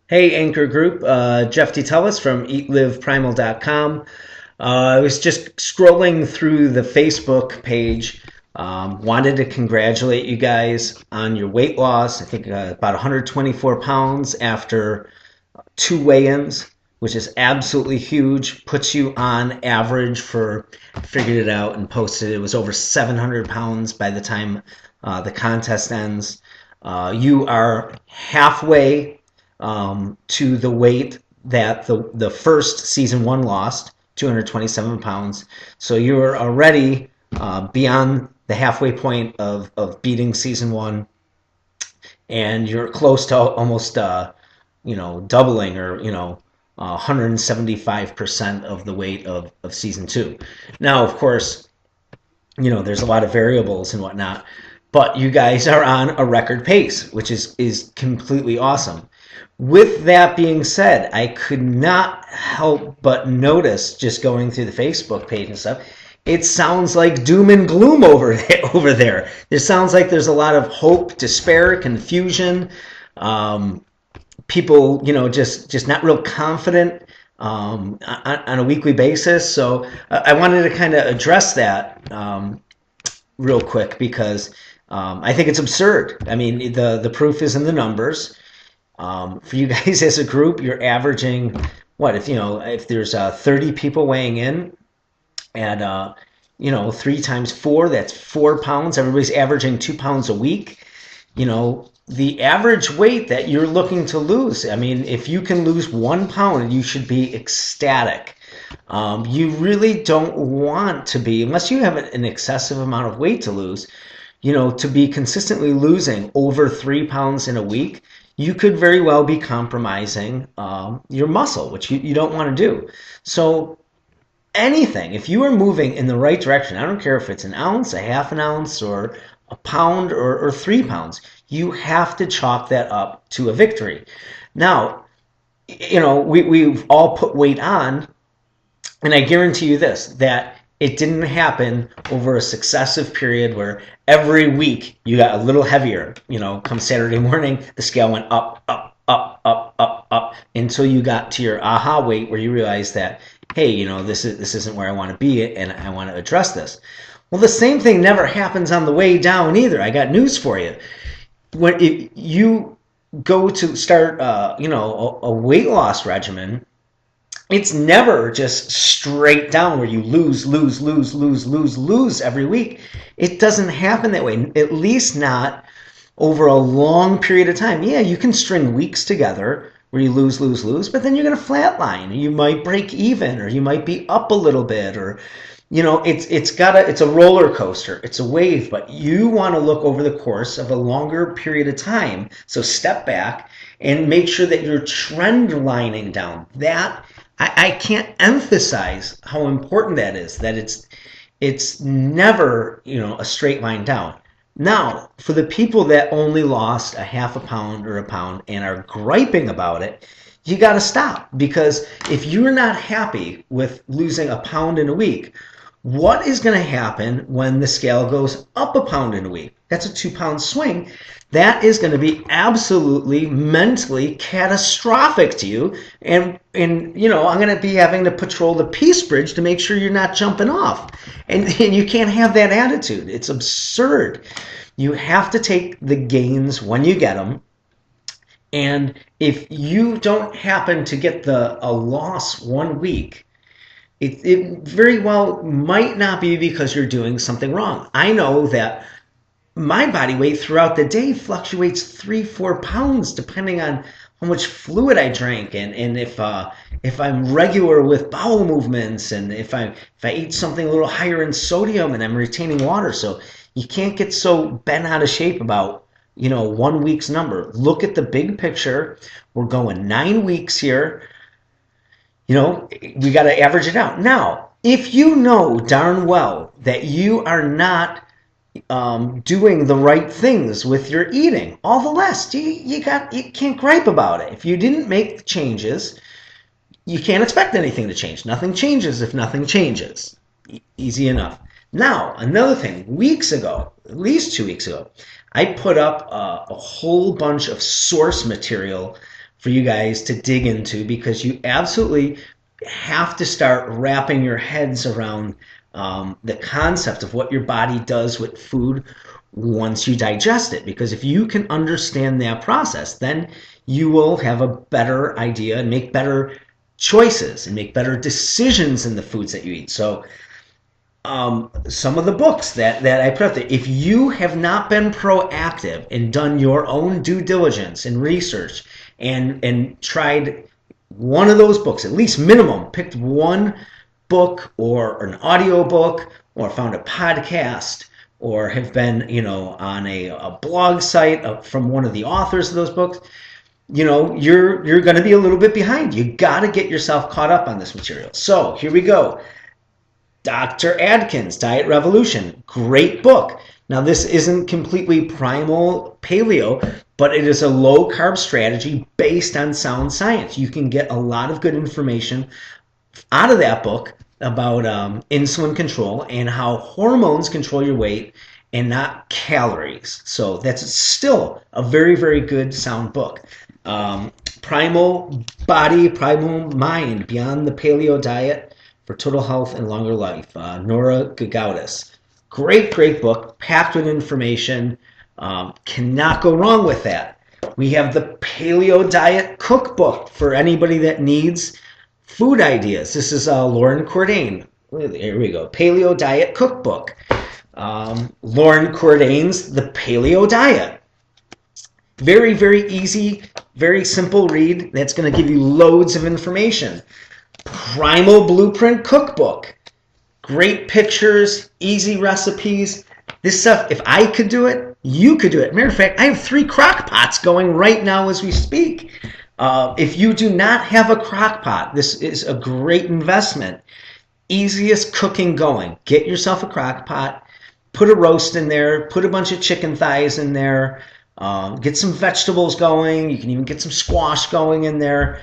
Hey, Anchor Group, Jeff Tutellus from EatLivePrimal.com. I was just scrolling through the Facebook page. Wanted to congratulate you guys on your weight loss. I think about 124 pounds after two weigh-ins, which is absolutely huge. Puts you on average for, I figured it out and posted it, was over 700 pounds by the time the contest ends. You are halfway to the weight that the first season one lost, 227 pounds. So you're already beyond the halfway point of beating season one, and you're close to almost doubling, or 175% of the weight of season two. Now, of course, there's a lot of variables and whatnot, but you guys are on a record pace, which is completely awesome. With that being said, I could not help but notice, just going through the Facebook page and stuff, it sounds like doom and gloom over there. It sounds like there's a lot of hope, despair, confusion. People, just not real confident on a weekly basis. So I wanted to kind of address that real quick, because I think it's absurd. I mean, the proof is in the numbers. For you guys as a group, you're averaging what, if there's 30 people weighing in, and 3 times 4, that's 4 pounds. Everybody's averaging 2 pounds a week. The average weight that you're looking to lose, I mean, if you can lose 1 pound, you should be ecstatic. You really don't want to be, unless you have an excessive amount of weight to lose, to be consistently losing over 3 pounds in a week. You could very well be compromising your muscle, which you don't want to do. So anything, if you are moving in the right direction, I don't care if it's an ounce, a half an ounce, or a pound, or 3 pounds, you have to chalk that up to a victory. Now, we've all put weight on, and I guarantee you this, that it didn't happen over a successive period where every week you got a little heavier. Come Saturday morning, the scale went up, up, up, up, up, up, until you got to your aha weight where you realize that, hey, this isn't where I want to be, and I want to address this. Well, the same thing never happens on the way down either. I got news for you. If you go to start, a weight loss regimen, it's never just straight down where you lose, lose, lose, lose, lose, lose every week. It doesn't happen that way, at least not over a long period of time. Yeah, you can string weeks together where you lose, lose, lose, but then you're going to flatline. You might break even, or you might be up a little bit, or it's a roller coaster. It's a wave, but you want to look over the course of a longer period of time. So step back and make sure that you're trend lining down. That I can't emphasize how important that is, that it's never, a straight line down. Now, for the people that only lost a half a pound or a pound and are griping about it, you got to stop, because if you're not happy with losing a pound in a week, what is going to happen when the scale goes up a pound in a week? That's a 2 pound swing. That is going to be absolutely mentally catastrophic to you. And I'm going to be having to patrol the Peace Bridge to make sure you're not jumping off. And you can't have that attitude. It's absurd. You have to take the gains when you get them. And if you don't happen to get a loss one week, it very well might not be because you're doing something wrong. I know that my body weight throughout the day fluctuates 3-4 pounds depending on how much fluid I drank, and if I'm regular with bowel movements, and if I eat something a little higher in sodium and I'm retaining water. So you can't get so bent out of shape about 1 week's number. Look at the big picture. We're going 9 weeks here. We got to average it out. Now, if you know darn well that you are not doing the right things with your eating, all the less you can't gripe about it. If you didn't make the changes, you can't expect anything to change. Nothing changes if nothing changes. Easy enough. Now, another thing, weeks ago, at least 2 weeks ago, I put up a whole bunch of source material for you guys to dig into, because you absolutely have to start wrapping your heads around the concept of what your body does with food once you digest it. Because if you can understand that process, then you will have a better idea and make better choices and make better decisions in the foods that you eat. So some of the books that I put up there, if you have not been proactive and done your own due diligence and research and tried one of those books, at least minimum, picked one book or an audio book or found a podcast or have been, on a blog site from one of the authors of those books, you're going to be a little bit behind. You got to get yourself caught up on this material. So here we go. Dr. Atkins, Diet Revolution, great book. Now, this isn't completely primal paleo, but it is a low carb strategy based on sound science. You can get a lot of good information out of that book about insulin control and how hormones control your weight and not calories. So that's still a very, very good sound book. Primal Body, Primal Mind, Beyond the Paleo Diet for Total Health and Longer Life, Nora Gagaudis. Great, great book, packed with information. Cannot go wrong with that. We have the Paleo Diet Cookbook for anybody that needs food ideas. This is Lauren Cordain. Here we go. Paleo Diet Cookbook. Lauren Cordain's The Paleo Diet. Very, very easy, very simple read that's going to give you loads of information. Primal Blueprint Cookbook. Great pictures, easy recipes. This stuff, if I could do it, you could do it. Matter of fact, I have 3 crock pots going right now as we speak. If you do not have a crock pot, this is a great investment. Easiest cooking going. Get yourself a crock pot, put a roast in there, put a bunch of chicken thighs in there, get some vegetables going. You can even get some squash going in there.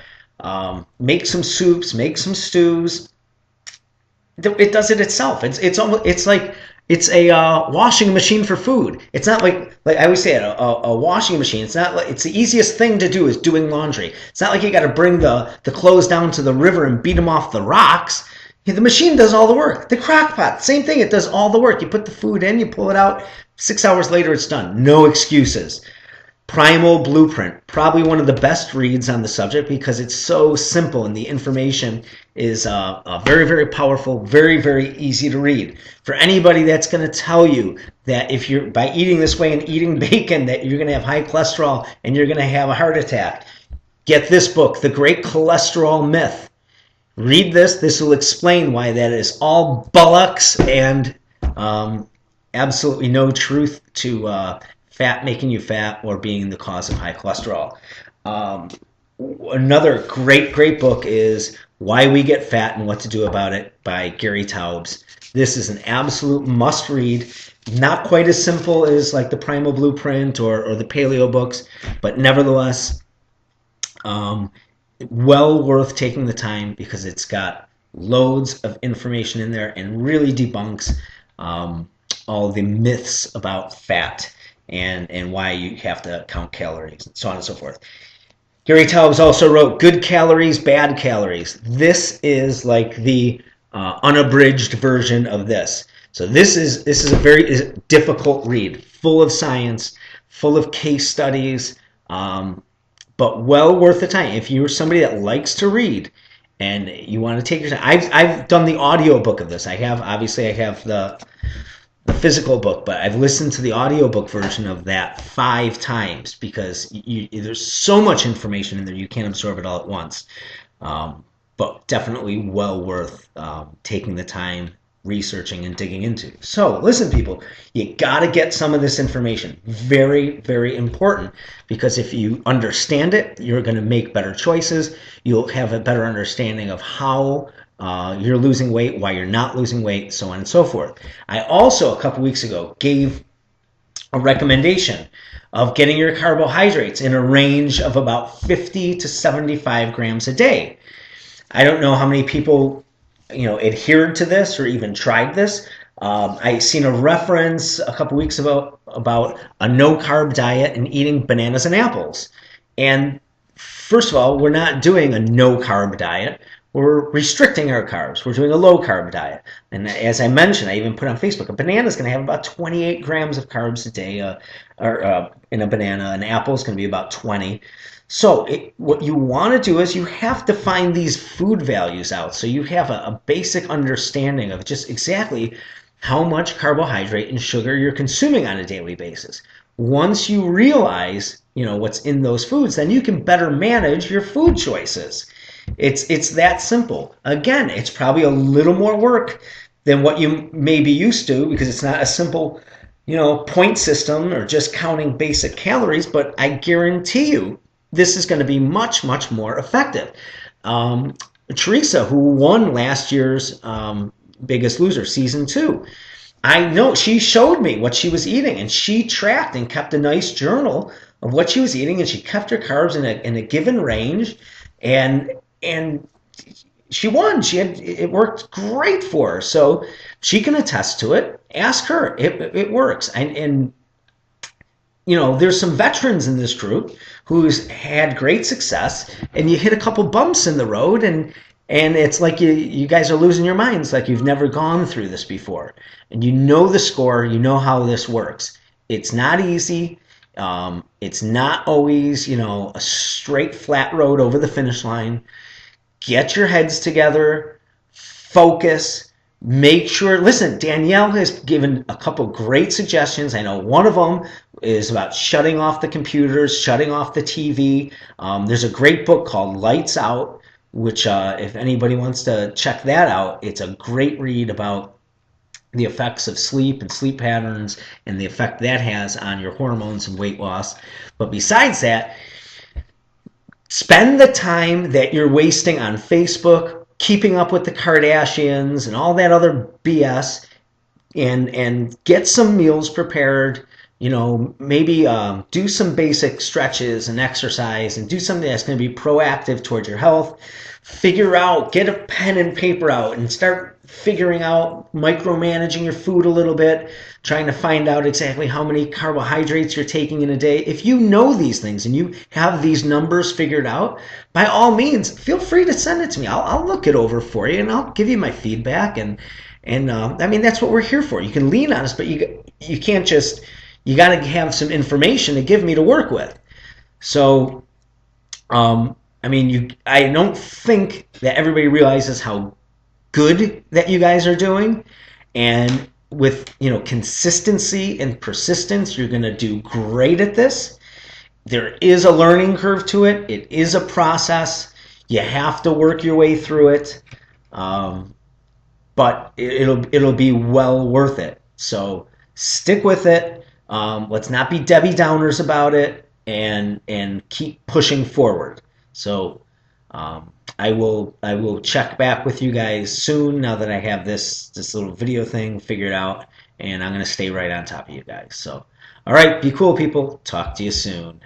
Make some soups, make some stews. It does it itself. It's like it's a washing machine for food. It's not like I always say, a washing machine. It's not like, it's the easiest thing to do is doing laundry. It's not like you got to bring the clothes down to the river and beat them off the rocks. The machine does all the work. The crock pot, same thing. It does all the work. You put the food in, you pull it out. 6 hours later, it's done. No excuses. Primal Blueprint, probably one of the best reads on the subject because it's so simple and the information is very, very powerful, very, very easy to read. For anybody that's going to tell you that if you're, by eating this way and eating bacon, that you're going to have high cholesterol and you're going to have a heart attack, get this book, The Great Cholesterol Myth. Read this. This will explain why that is all bollocks and absolutely no truth to fat making you fat or being the cause of high cholesterol. Another great book is Why We Get Fat and What to Do About It by Gary Taubes. This is an absolute must read. Not quite as simple as like the Primal Blueprint or the Paleo books, but nevertheless, well worth taking the time because it's got loads of information in there and really debunks all the myths about fat and why you have to count calories and so on and so forth. Gary Taubes also wrote Good Calories, Bad Calories. This is like the unabridged version of this. So this is a very difficult read, full of science, full of case studies, but well worth the time. If you're somebody that likes to read and you want to take your time, I've done the audio book of this. I have the physical book, but I've listened to the audiobook version of that 5 times because there's so much information in there you can't absorb it all at once. But definitely well worth taking the time, researching, and digging into. So listen, people, you got to get some of this information. Very, very important because if you understand it, you're going to make better choices. You'll have a better understanding of how you're losing weight, why you're not losing weight, so on and so forth. I also, a couple weeks ago, gave a recommendation of getting your carbohydrates in a range of about 50 to 75 grams a day. I don't know how many people, adhered to this or even tried this. I seen a reference a couple weeks ago about a no-carb diet and eating bananas and apples. And first of all, we're not doing a no carb diet. We're restricting our carbs. We're doing a low carb diet. And as I mentioned, I even put on Facebook, a banana is going to have about 28 grams of carbs a day, in a banana. An apple is going to be about 20. So what you want to do is you have to find these food values out. So you have a basic understanding of just exactly how much carbohydrate and sugar you're consuming on a daily basis. Once you realize, what's in those foods, then you can better manage your food choices. It's that simple. Again, it's probably a little more work than what you may be used to because it's not a simple, point system or just counting basic calories, but I guarantee you this is going to be much, much more effective. Teresa, who won last year's Biggest Loser season 2, I know she showed me what she was eating, and she tracked and kept a nice journal of what she was eating, and she kept her carbs in a given range, and she won. It worked great for her, so she can attest to it. Ask her. It works, and there's some veterans in this group who's had great success, and you hit a couple bumps in the road, and it's like you guys are losing your minds, like you've never gone through this before, and you know the score, you know how this works. It's not easy. It's not always, a straight flat road over the finish line. Get your heads together, focus, make sure. Listen, Danielle has given a couple great suggestions. I know one of them is about shutting off the computers, shutting off the TV. There's a great book called Lights Out, which if anybody wants to check that out, it's a great read about the effects of sleep and sleep patterns and the effect that has on your hormones and weight loss. But besides that, spend the time that you're wasting on Facebook, keeping up with the Kardashians and all that other BS, and get some meals prepared. Maybe do some basic stretches and exercise and do something that's going to be proactive towards your health. Figure out, get a pen and paper out and start figuring out, micromanaging your food a little bit, trying to find out exactly how many carbohydrates you're taking in a day. If you know these things and you have these numbers figured out, by all means, feel free to send it to me. I'll look it over for you and I'll give you my feedback. And I mean, that's what we're here for. You can lean on us, but you can't just, you got to have some information to give me to work with. So, I mean, I don't think that everybody realizes how good that you guys are doing, and with consistency and persistence, you're going to do great at this. There is a learning curve to it. It is a process. You have to work your way through it, but it'll be well worth it. So stick with it. Let's not be Debbie Downers about it, and keep pushing forward. So I will check back with you guys soon now that I have this little video thing figured out, and I'm going to stay right on top of you guys. So, all right, be cool, people. Talk to you soon.